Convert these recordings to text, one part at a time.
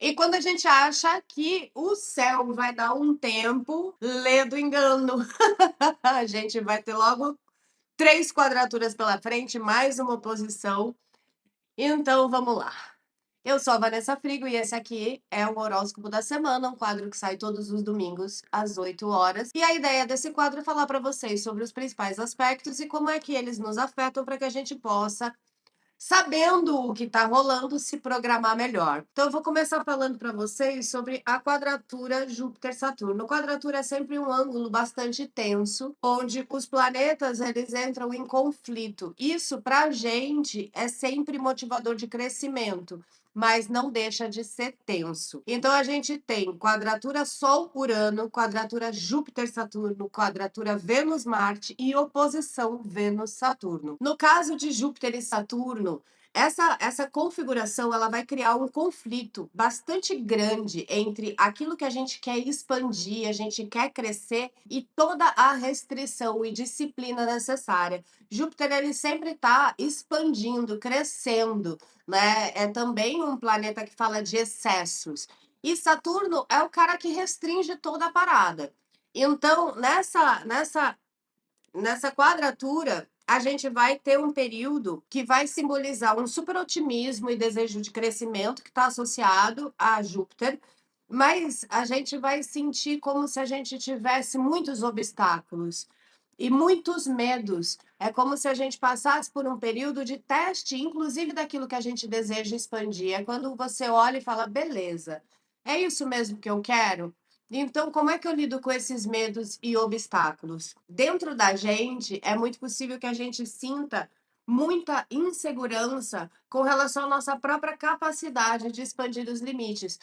E quando a gente acha que o céu vai dar um tempo, lê do engano. A gente vai ter logo 3 quadraturas pela frente, mais uma oposição. Então vamos lá. Eu sou a Vanessa Frigo e esse aqui é o Horóscopo da Semana, um quadro que sai todos os domingos às 8 horas. E a ideia desse quadro é falar para vocês sobre os principais aspectos e como é que eles nos afetam para que a gente possa, sabendo o que está rolando, se programar melhor. Então, eu vou começar falando para vocês sobre a quadratura Júpiter-Saturno. Quadratura é sempre um ângulo bastante tenso, onde os planetas eles entram em conflito. Isso, para a gente, é sempre motivador de crescimento, mas não deixa de ser tenso. Então, a gente tem quadratura Sol-Urano, quadratura Júpiter-Saturno, quadratura Vênus-Marte e oposição Vênus-Saturno. No caso de Júpiter e Saturno, essa configuração ela vai criar um conflito bastante grande entre aquilo que a gente quer expandir, a gente quer crescer e toda a restrição e disciplina necessária. Júpiter ele sempre está expandindo, crescendo, né? É também um planeta que fala de excessos. E Saturno é o cara que restringe toda a parada. Então, nessa quadratura, a gente vai ter um período que vai simbolizar um super otimismo e desejo de crescimento que está associado a Júpiter, mas a gente vai sentir como se a gente tivesse muitos obstáculos e muitos medos. É como se a gente passasse por um período de teste, inclusive daquilo que a gente deseja expandir. É quando você olha e fala, beleza, é isso mesmo que eu quero? Então, como é que eu lido com esses medos e obstáculos? Dentro da gente, é muito possível que a gente sinta muita insegurança com relação à nossa própria capacidade de expandir os limites.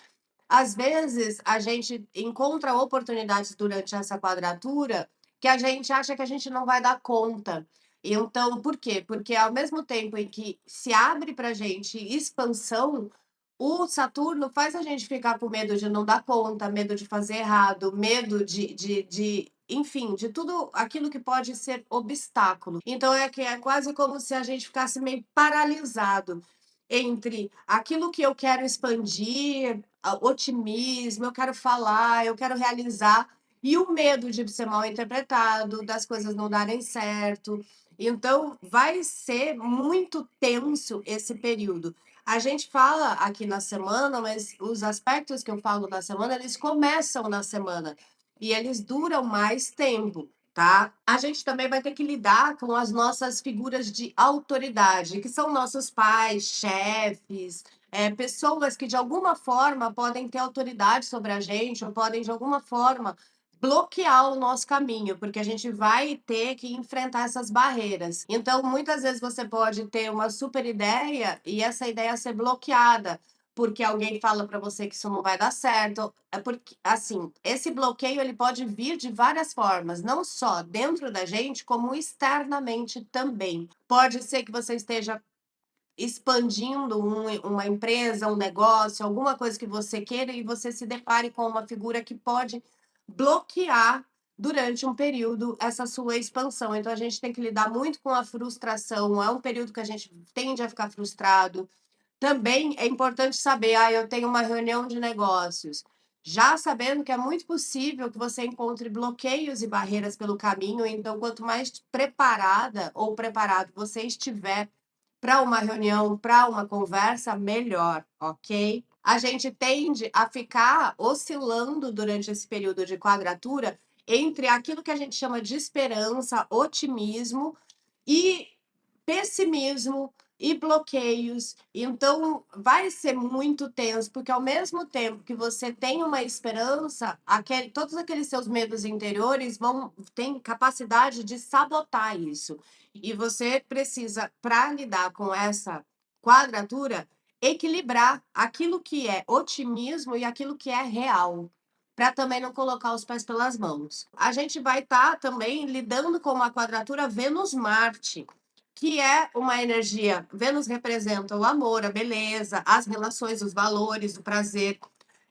Às vezes, a gente encontra oportunidades durante essa quadratura que a gente acha que a gente não vai dar conta. Então, por quê? Porque ao mesmo tempo em que se abre para a gente expansão, o Saturno faz a gente ficar com medo de não dar conta, medo de fazer errado, medo enfim, de tudo aquilo que pode ser obstáculo. Então é quase como se a gente ficasse meio paralisado entre aquilo que eu quero expandir, otimismo, eu quero falar, eu quero realizar, e o medo de ser mal interpretado, das coisas não darem certo. Então, vai ser muito tenso esse período. A gente fala aqui na semana, mas os aspectos que eu falo na semana, eles começam na semana e eles duram mais tempo, tá? A gente também vai ter que lidar com as nossas figuras de autoridade, que são nossos pais, chefes, pessoas que de alguma forma podem ter autoridade sobre a gente ou podem de alguma forma bloquear o nosso caminho, porque a gente vai ter que enfrentar essas barreiras. Então, muitas vezes você pode ter uma super ideia e essa ideia ser bloqueada, porque alguém fala para você que isso não vai dar certo. É porque, assim, esse bloqueio ele pode vir de várias formas, não só dentro da gente, como externamente também. Pode ser que você esteja expandindo uma empresa, um negócio, alguma coisa que você queira e você se depare com uma figura que pode bloquear durante um período essa sua expansão. Então a gente tem que lidar muito com a frustração, é um período que a gente tende a ficar frustrado. Também é importante saber, eu tenho uma reunião de negócios, já sabendo que é muito possível que você encontre bloqueios e barreiras pelo caminho, então quanto mais preparada ou preparado você estiver para uma reunião, para uma conversa, melhor, ok? A gente tende a ficar oscilando durante esse período de quadratura entre aquilo que a gente chama de esperança, otimismo e pessimismo e bloqueios. Então, vai ser muito tenso, porque ao mesmo tempo que você tem uma esperança, todos aqueles seus medos interiores vão ter capacidade de sabotar isso. E você precisa, para lidar com essa quadratura, equilibrar aquilo que é otimismo e aquilo que é real, para também não colocar os pés pelas mãos. A gente vai estar também lidando com uma quadratura Vênus-Marte, que é uma energia. Vênus representa o amor, a beleza, as relações, os valores, o prazer.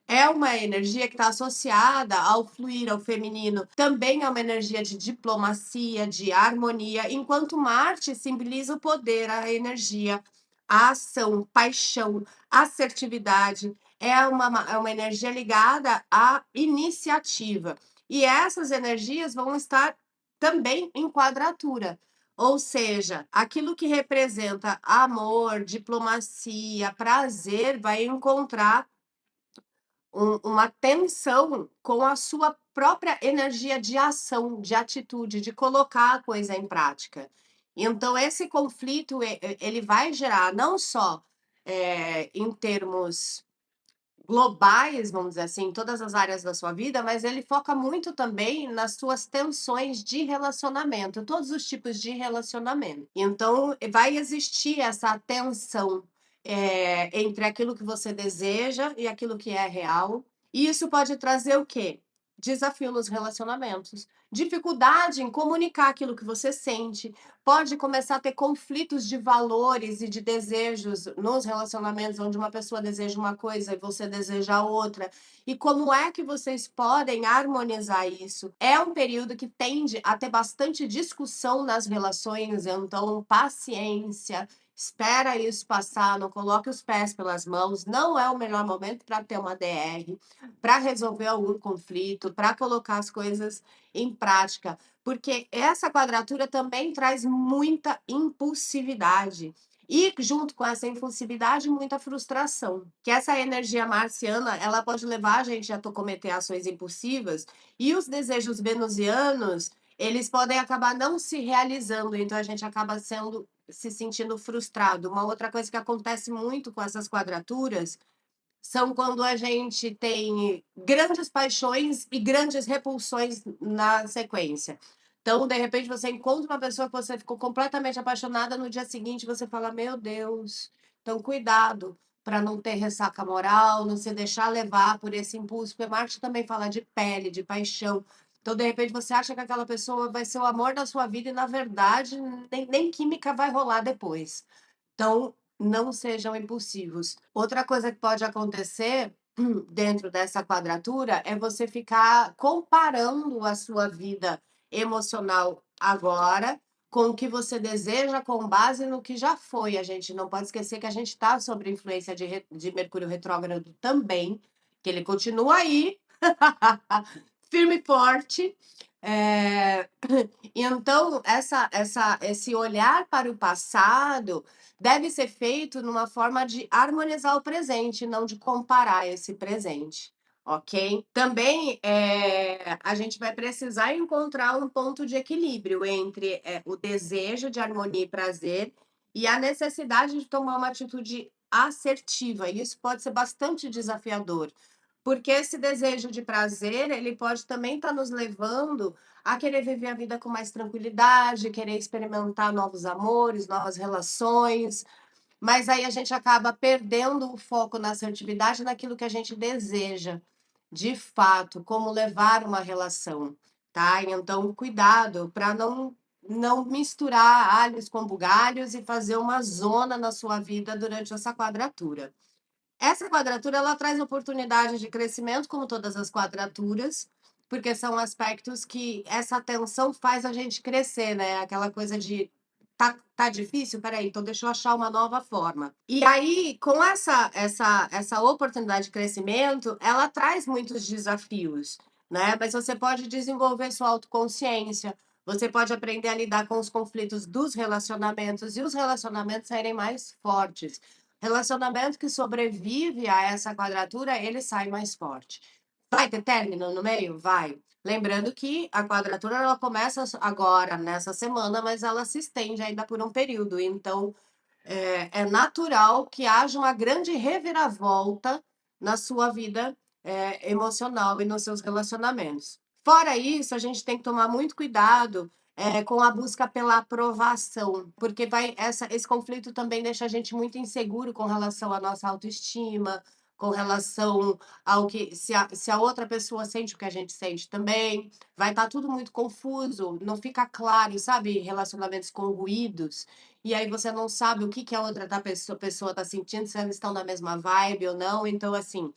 É uma energia que está associada ao fluir, ao feminino. Também é uma energia de diplomacia, de harmonia, enquanto Marte simboliza o poder, a energia, a ação, paixão, assertividade. é uma energia ligada à iniciativa. E essas energias vão estar também em quadratura. Ou seja, aquilo que representa amor, diplomacia, prazer, vai encontrar uma tensão com a sua própria energia de ação, de atitude, de colocar a coisa em prática. Então, esse conflito, ele vai gerar não só em termos globais, vamos dizer assim, em todas as áreas da sua vida, mas ele foca muito também nas suas tensões de relacionamento, todos os tipos de relacionamento. Então, vai existir essa tensão entre aquilo que você deseja e aquilo que é real. E isso pode trazer o quê? Desafio nos relacionamentos, dificuldade em comunicar aquilo que você sente, pode começar a ter conflitos de valores e de desejos nos relacionamentos, onde uma pessoa deseja uma coisa e você deseja outra. E como é que vocês podem harmonizar isso? É um período que tende a ter bastante discussão nas relações, então paciência. Espera isso passar, não coloque os pés pelas mãos. Não é o melhor momento para ter uma DR, para resolver algum conflito, para colocar as coisas em prática, porque essa quadratura também traz muita impulsividade. E junto com essa impulsividade, muita frustração. Que essa energia marciana, ela pode levar a gente a cometer ações impulsivas e os desejos venusianos, eles podem acabar não se realizando, então a gente acaba se sentindo frustrado. Uma outra coisa que acontece muito com essas quadraturas são quando a gente tem grandes paixões e grandes repulsões na sequência. Então, de repente, você encontra uma pessoa que você ficou completamente apaixonada, no dia seguinte você fala: Meu Deus, então cuidado para não ter ressaca moral, não se deixar levar por esse impulso, porque Marte também fala de pele, de paixão. Então, de repente, você acha que aquela pessoa vai ser o amor da sua vida e, na verdade, nem química vai rolar depois. Então, não sejam impulsivos. Outra coisa que pode acontecer dentro dessa quadratura é você ficar comparando a sua vida emocional agora com o que você deseja com base no que já foi. A gente não pode esquecer que a gente está sob influência de Mercúrio retrógrado também, que ele continua aí, firme e forte. É, então, esse olhar para o passado deve ser feito numa forma de harmonizar o presente, não de comparar esse presente, ok? Também a gente vai precisar encontrar um ponto de equilíbrio entre o desejo de harmonia e prazer e a necessidade de tomar uma atitude assertiva. E isso pode ser bastante desafiador, porque esse desejo de prazer, ele pode também estar nos levando a querer viver a vida com mais tranquilidade, querer experimentar novos amores, novas relações, mas aí a gente acaba perdendo o foco na assertividade naquilo que a gente deseja, de fato, como levar uma relação, tá? Então, cuidado para não misturar alhos com bugalhos e fazer uma zona na sua vida durante essa quadratura. Essa quadratura ela traz oportunidade de crescimento, como todas as quadraturas, porque são aspectos que essa tensão faz a gente crescer, né? Aquela coisa de tá difícil, peraí, então deixa eu achar uma nova forma. E aí, com essa oportunidade de crescimento, ela traz muitos desafios, né? Mas você pode desenvolver sua autoconsciência, você pode aprender a lidar com os conflitos dos relacionamentos e os relacionamentos serem mais fortes. Relacionamento que sobrevive a essa quadratura, ele sai mais forte. Vai ter término no meio? Vai. Lembrando que a quadratura ela começa agora, nessa semana, mas ela se estende ainda por um período. Então, é natural que haja uma grande reviravolta na sua vida emocional e nos seus relacionamentos. Fora isso, a gente tem que tomar muito cuidado com a busca pela aprovação, porque esse conflito também deixa a gente muito inseguro com relação à nossa autoestima, com relação ao que se a outra pessoa sente o que a gente sente também, vai estar tudo muito confuso, não fica claro, sabe? Relacionamentos com ruídos, e aí você não sabe o que, que a outra pessoa está sentindo, se eles estão na mesma vibe ou não. Então, assim,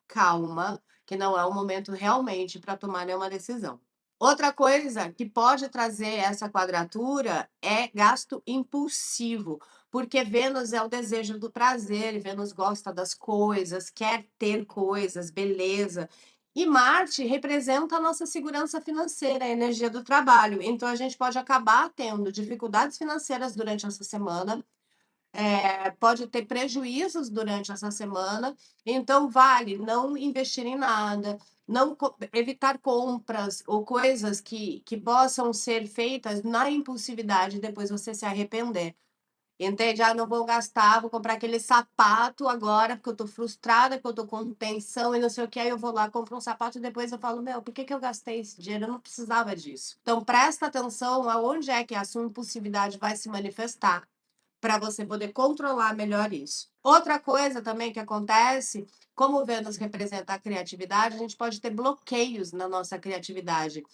calma, que não é o momento realmente para tomar nenhuma decisão. Outra coisa que pode trazer essa quadratura é gasto impulsivo, porque Vênus é o desejo do prazer, Vênus gosta das coisas, quer ter coisas, beleza. E Marte representa a nossa segurança financeira, a energia do trabalho. Então a gente pode acabar tendo dificuldades financeiras durante essa semana, pode ter prejuízos durante essa semana, então vale não investir em nada, não evitar compras ou coisas que possam ser feitas na impulsividade e depois você se arrepender. Entende? Ah, não vou gastar, vou comprar aquele sapato agora, porque eu tô frustrada, porque eu tô com tensão e não sei o que, aí eu vou lá, compro um sapato e depois eu falo, meu, por que que eu gastei esse dinheiro? Eu não precisava disso. Então, presta atenção aonde é que a sua impulsividade vai se manifestar, para você poder controlar melhor isso. Outra coisa também que acontece, como o Vênus representa a criatividade, a gente pode ter bloqueios na nossa criatividade,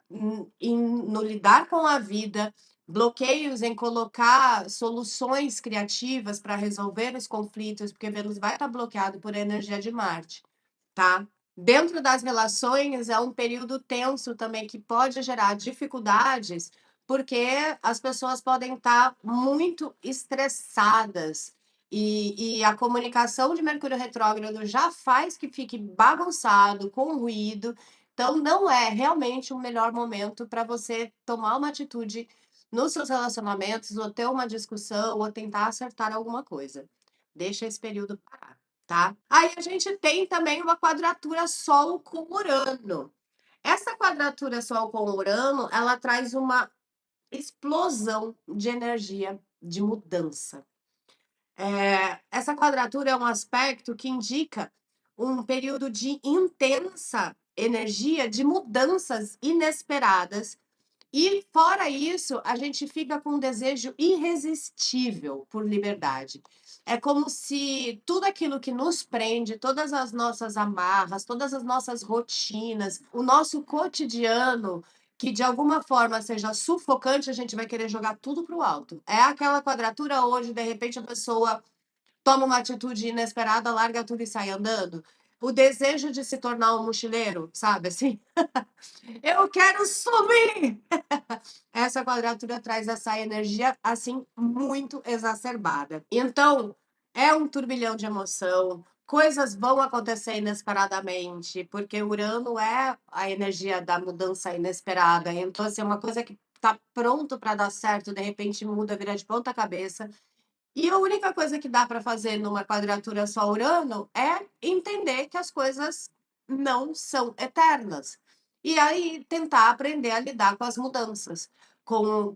no lidar com a vida, bloqueios em colocar soluções criativas para resolver os conflitos, porque Vênus vai estar bloqueado por energia de Marte, tá? Dentro das relações é um período tenso também que pode gerar dificuldades, porque as pessoas podem estar muito estressadas e a comunicação de Mercúrio retrógrado já faz que fique bagunçado, com ruído. Então, não é realmente o melhor momento para você tomar uma atitude nos seus relacionamentos, ou ter uma discussão, ou tentar acertar alguma coisa. Deixa esse período parar, tá? Aí a gente tem também uma quadratura Sol com Urano. Essa quadratura Sol com Urano, ela traz uma explosão de energia, de mudança. Essa quadratura é um aspecto que indica um período de intensa energia, de mudanças inesperadas, e fora isso, a gente fica com um desejo irresistível por liberdade. É como se tudo aquilo que nos prende, todas as nossas amarras, todas as nossas rotinas, o nosso cotidiano, que de alguma forma seja sufocante, a gente vai querer jogar tudo para o alto. É aquela quadratura hoje, de repente a pessoa toma uma atitude inesperada, larga tudo e sai andando. O desejo de se tornar um mochileiro, sabe assim? Eu quero sumir! Essa quadratura traz essa energia assim muito exacerbada. Então, é um turbilhão de emoção, coisas vão acontecer inesperadamente, porque Urano é a energia da mudança inesperada. Então, assim, é uma coisa que está pronto para dar certo, de repente muda, vira de ponta cabeça. E a única coisa que dá para fazer numa quadratura só Urano é entender que as coisas não são eternas. E aí tentar aprender a lidar com as mudanças, com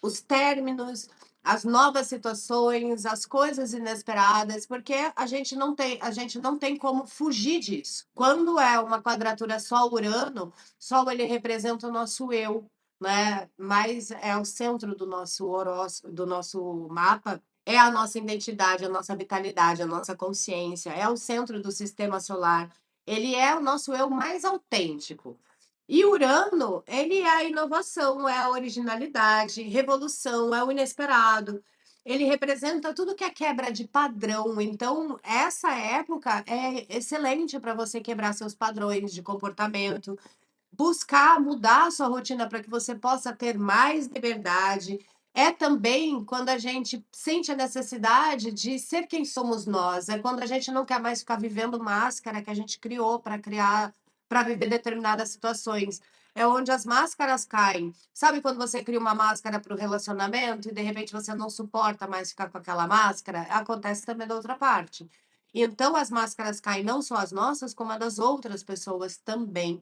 os términos, as novas situações, as coisas inesperadas, porque a gente não tem como fugir disso. Quando é uma quadratura só Urano, Sol ele representa o nosso eu, né? Mas é o centro do nosso horóscopo, do nosso mapa, é a nossa identidade, a nossa vitalidade, a nossa consciência, é o centro do sistema solar. Ele é o nosso eu mais autêntico. E Urano, ele é a inovação, é a originalidade, revolução, é o inesperado. Ele representa tudo que é quebra de padrão. Então, essa época é excelente para você quebrar seus padrões de comportamento, buscar mudar a sua rotina para que você possa ter mais liberdade. É também quando a gente sente a necessidade de ser quem somos nós, é quando a gente não quer mais ficar vivendo máscara que a gente criou para criar, para viver determinadas situações. É onde as máscaras caem. Sabe quando você cria uma máscara para o relacionamento e de repente você não suporta mais ficar com aquela máscara? Acontece também da outra parte. Então as máscaras caem não só as nossas, como a das outras pessoas também.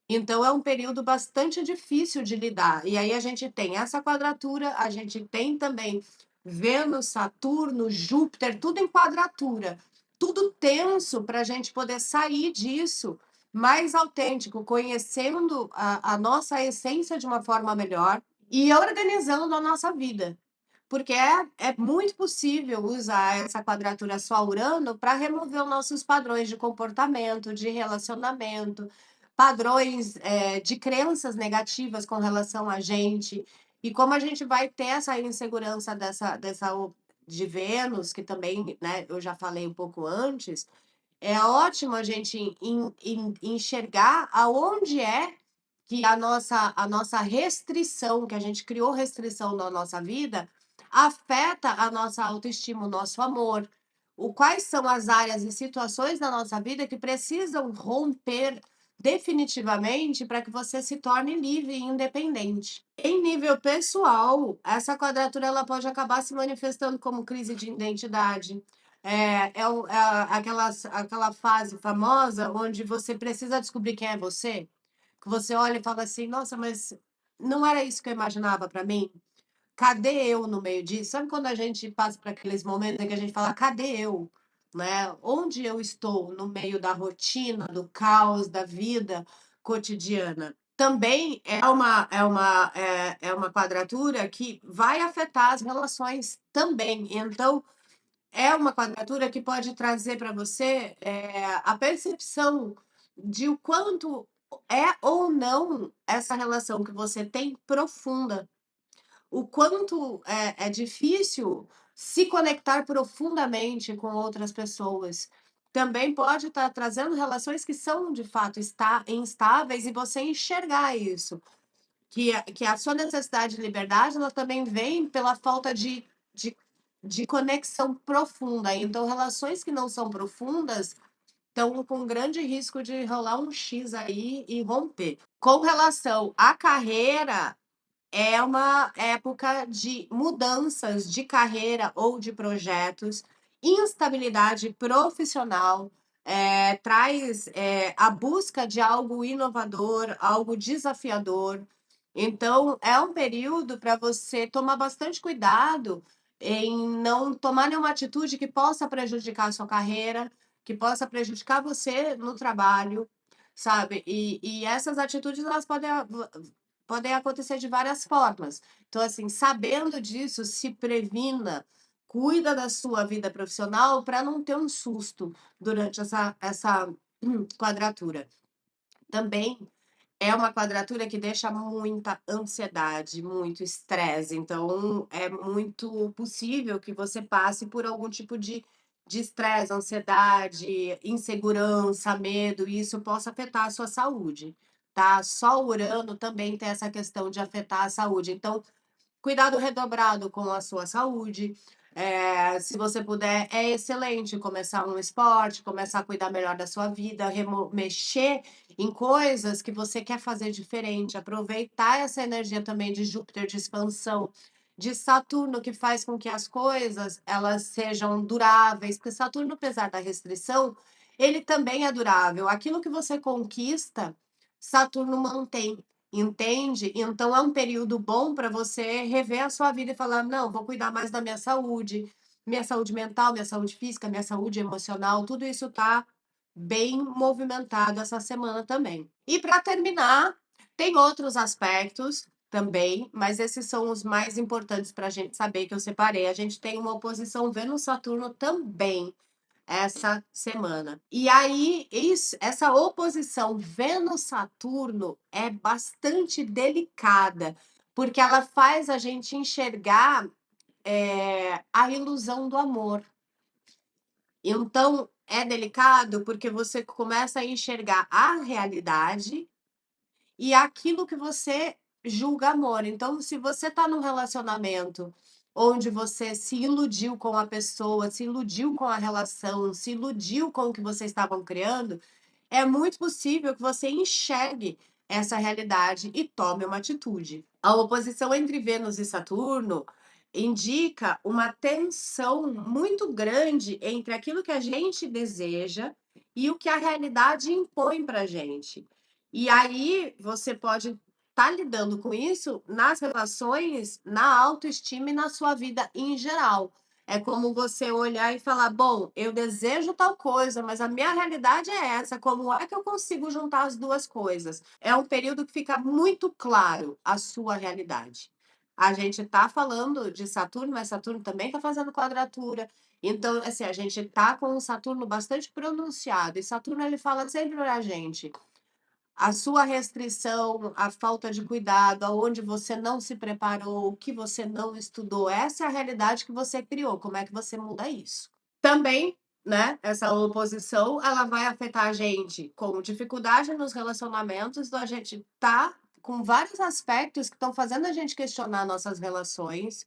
Então é um período bastante difícil de lidar. E aí a gente tem essa quadratura, a gente tem também Vênus, Saturno, Júpiter, tudo em quadratura, tudo tenso para a gente poder sair disso mais autêntico, conhecendo a nossa essência de uma forma melhor e organizando a nossa vida. Porque é muito possível usar essa quadratura só Urano para remover os nossos padrões de comportamento, de relacionamento, padrões de crenças negativas com relação a gente. E como a gente vai ter essa insegurança de Vênus, que também, né, eu já falei um pouco antes, é ótimo a gente enxergar aonde é que a nossa restrição, que a gente criou restrição na nossa vida, afeta a nossa autoestima, o nosso amor. Quais são as áreas e situações da nossa vida que precisam romper definitivamente para que você se torne livre e independente. Em nível pessoal, essa quadratura ela pode acabar se manifestando como crise de identidade. Aquela fase famosa onde você precisa descobrir quem é você, que você olha e fala assim: nossa, mas não era isso que eu imaginava para mim? Cadê eu no meio disso? Sabe quando a gente passa por aqueles momentos em que a gente fala: cadê eu? Né? Onde eu estou no meio da rotina, do caos, da vida cotidiana? Também é uma quadratura que vai afetar as relações também. Então, é uma quadratura que pode trazer para você a percepção de o quanto é ou não essa relação que você tem profunda, o quanto é difícil se conectar profundamente com outras pessoas. Também pode estar trazendo relações que são de fato instáveis e você enxergar isso. Que a sua necessidade de liberdade ela também vem pela falta de, de conexão profunda. Então, relações que não são profundas estão com grande risco de rolar um X aí e romper. Com relação à carreira, é uma época de mudanças de carreira ou de projetos, instabilidade profissional, traz a busca de algo inovador, algo desafiador. Então, é um período para você tomar bastante cuidado em não tomar nenhuma atitude que possa prejudicar a sua carreira, que possa prejudicar você no trabalho, sabe? E essas atitudes elas podem acontecer de várias formas. Então, assim, sabendo disso, se previna, cuida da sua vida profissional para não ter um susto durante essa quadratura. Também é uma quadratura que deixa muita ansiedade, muito estresse. Então, é muito possível que você passe por algum tipo de estresse, ansiedade, insegurança, medo, e isso possa afetar a sua saúde, tá? Só o Urano também tem essa questão de afetar a saúde. Então, cuidado redobrado com a sua saúde. Se você puder, é excelente começar um esporte, começar a cuidar melhor da sua vida, mexer em coisas que você quer fazer diferente, aproveitar essa energia também de Júpiter de expansão, de Saturno que faz com que as coisas elas sejam duráveis, porque Saturno, apesar da restrição, ele também é durável. Aquilo que você conquista, Saturno mantém. Entende? Então é um período bom para você rever a sua vida e falar: não, vou cuidar mais da minha saúde mental, minha saúde física, minha saúde emocional, tudo isso tá bem movimentado essa semana também. E para terminar, tem outros aspectos também, mas esses são os mais importantes para a gente saber que eu separei. A gente tem uma oposição Vênus-Saturno também essa semana. E aí, essa oposição Vênus-Saturno é bastante delicada, porque ela faz a gente enxergar a ilusão do amor. Então, é delicado porque você começa a enxergar a realidade e aquilo que você julga amor. Então, se você está num relacionamento onde você se iludiu com a pessoa, se iludiu com a relação, se iludiu com o que vocês estavam criando, é muito possível que você enxergue essa realidade e tome uma atitude. A oposição entre Vênus e Saturno indica uma tensão muito grande entre aquilo que a gente deseja e o que a realidade impõe para a gente. E aí você pode estar lidando com isso nas relações, na autoestima e na sua vida em geral. É como você olhar e falar: bom, eu desejo tal coisa, mas a minha realidade é essa. Como é que eu consigo juntar as duas coisas? É um período que fica muito claro a sua realidade. A gente está falando de Saturno, mas Saturno também está fazendo quadratura. Então, assim, a gente está com o Saturno bastante pronunciado. E Saturno ele fala sempre para a gente: a sua restrição, a falta de cuidado, aonde você não se preparou, o que você não estudou, essa é a realidade que você criou. Como é que você muda isso? Também né? Essa oposição, ela vai afetar a gente com dificuldade nos relacionamentos, então a gente tá com vários aspectos que estão fazendo a gente questionar nossas relações.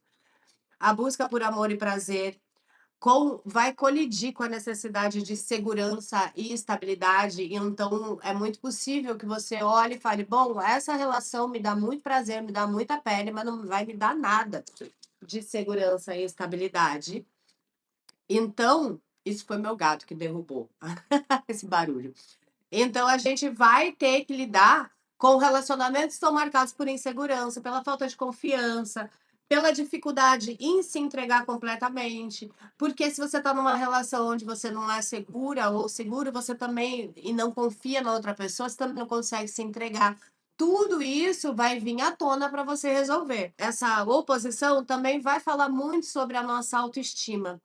A busca por amor e prazer vai colidir com a necessidade de segurança e estabilidade, então é muito possível que você olhe e fale: bom, essa relação me dá muito prazer, me dá muita pele, mas não vai me dar nada de segurança e estabilidade. Então, isso foi meu gato que derrubou esse barulho. Então a gente vai ter que lidar com relacionamentos que estão marcados por insegurança, pela falta de confiança, pela dificuldade em se entregar completamente. Porque se você está numa relação onde você não é segura ou seguro, você também e não confia na outra pessoa, você também não consegue se entregar. Tudo isso vai vir à tona para você resolver. Essa oposição também vai falar muito sobre a nossa autoestima.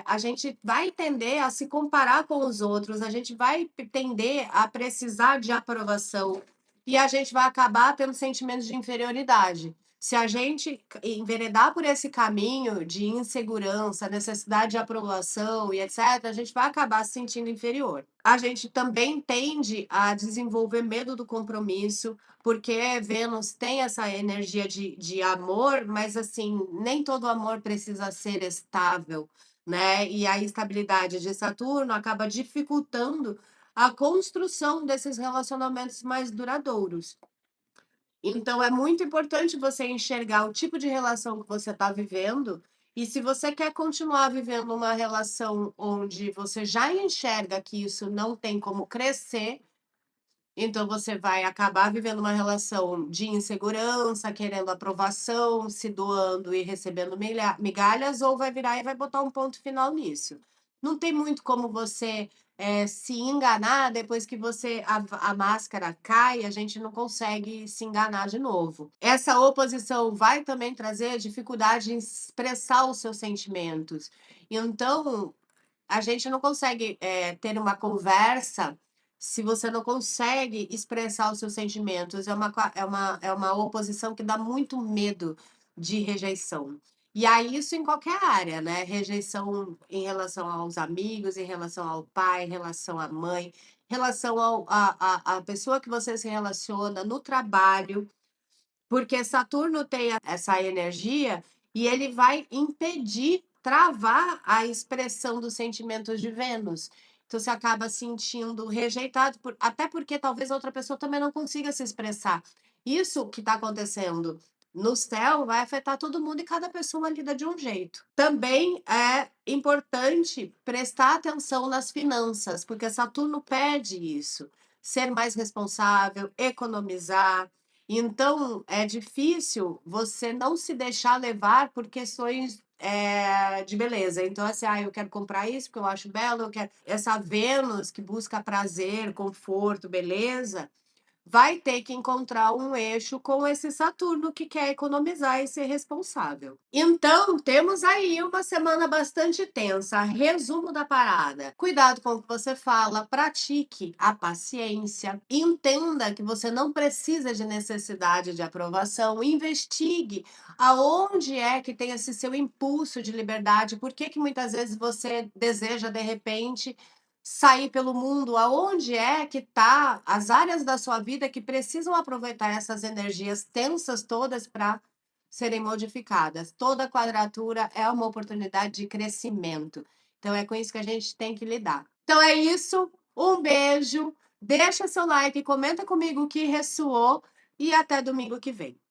A gente vai tender a se comparar com os outros, a gente vai tender a precisar de aprovação e a gente vai acabar tendo sentimentos de inferioridade. Se a gente enveredar por esse caminho de insegurança, necessidade de aprovação e etc., a gente vai acabar se sentindo inferior. A gente também tende a desenvolver medo do compromisso, porque Vênus tem essa energia de amor, mas assim, nem todo amor precisa ser estável, né? E a instabilidade de Saturno acaba dificultando a construção desses relacionamentos mais duradouros. Então, é muito importante você enxergar o tipo de relação que você está vivendo. E se você quer continuar vivendo uma relação onde você já enxerga que isso não tem como crescer, então você vai acabar vivendo uma relação de insegurança, querendo aprovação, se doando e recebendo migalhas, ou vai virar e vai botar um ponto final nisso. Não tem muito como você se enganar depois que a máscara cai, a gente não consegue se enganar de novo. Essa oposição vai também trazer dificuldade em expressar os seus sentimentos. Então, a gente não consegue ter uma conversa se você não consegue expressar os seus sentimentos. É uma oposição que dá muito medo de rejeição. E aí, isso em qualquer área, né? Rejeição em relação aos amigos, em relação ao pai, em relação à mãe, em relação à pessoa que você se relaciona, no trabalho. Porque Saturno tem essa energia e ele vai impedir, travar a expressão dos sentimentos de Vênus. Então você acaba sentindo rejeitado, até porque talvez a outra pessoa também não consiga se expressar. Isso que está acontecendo no céu vai afetar todo mundo e cada pessoa lida de um jeito. Também é importante prestar atenção nas finanças, porque Saturno pede isso. Ser mais responsável, economizar, então, é difícil você não se deixar levar por questões de beleza. Então, assim, eu quero comprar isso porque eu acho belo, eu quero. Essa Vênus que busca prazer, conforto, beleza, vai ter que encontrar um eixo com esse Saturno que quer economizar e ser responsável. Então, temos aí uma semana bastante tensa. Resumo da parada: cuidado com o que você fala, pratique a paciência, entenda que você não precisa de necessidade de aprovação, investigue aonde é que tem esse seu impulso de liberdade, por que muitas vezes você deseja, de repente, sair pelo mundo, aonde é que tá as áreas da sua vida que precisam aproveitar essas energias tensas todas para serem modificadas. Toda quadratura é uma oportunidade de crescimento. Então é com isso que a gente tem que lidar. Então é isso. Um beijo. Deixa seu like, comenta comigo o que ressoou e até domingo que vem.